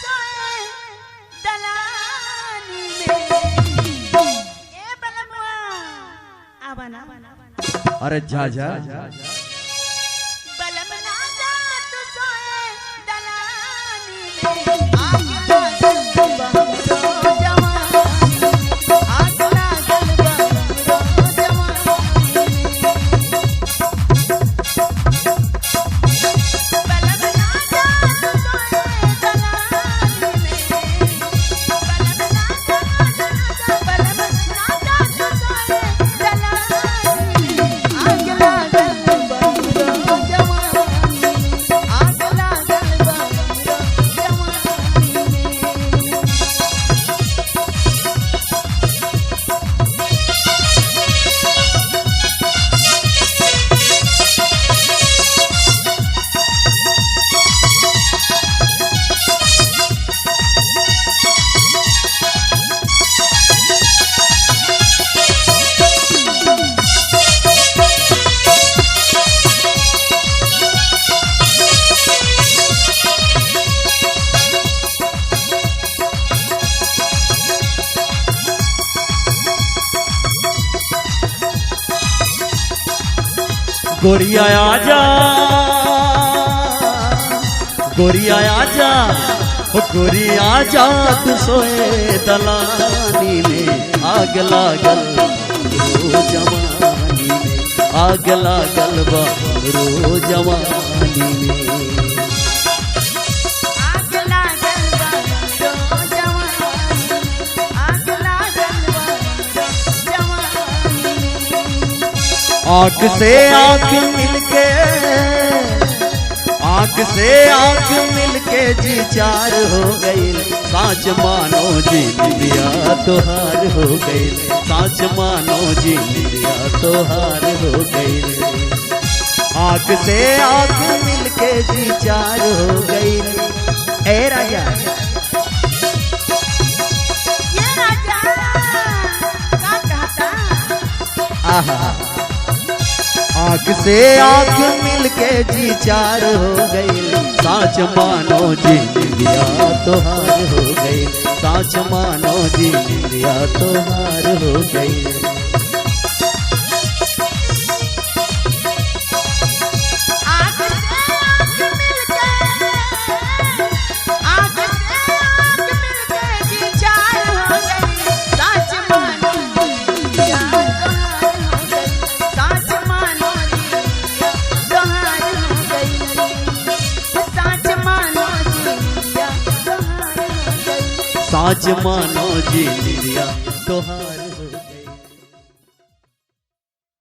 सोए दलानी में। ए बलमुआ आवाना अरे जा जा बलमना जा तू सोए दलानी में। आग लागल बहरो जवानी, आग लागल बहरो जवानी में। बलमना जा तू सोए दलानी में। बलमना जा तू सोए दलानी में। आग लागल बहरो जवानी, आग लागल बहरो जवानी में। गोरिया आजा, गोरिया आजा, ओ गोरिया आजा तू सोए दलानी में। आग लागल रो जवानी में, आग लागल रो जवानी में। आग लागल बहरो जवानी, आग लागल बहरो जवानी में। आँख से आँख मिलके, आँख से आँख मिलके जी चार हो गई। साँच मानो जी लिया तोहार हो गई, साँच मानो जी लिया तोहार हो गई। आँख से आँख मिलके जी चार हो गई। ए राजा ये राजा का कहता। आहा, आँख से आँख मिलके जी चार हो गई। साँच मानो जी लिया तोहार हो गई, साँच मानो जी लिया तोहार हो गई। आग से आग मिलके, आग से आग मिलके जी चार हो गई। साँच मानो लिया तोहार हो गई, साँच मानो लिया तोहार हो गई। साँच मानो लिया तोहार हो गई। साँच मानो जी लिया तोहार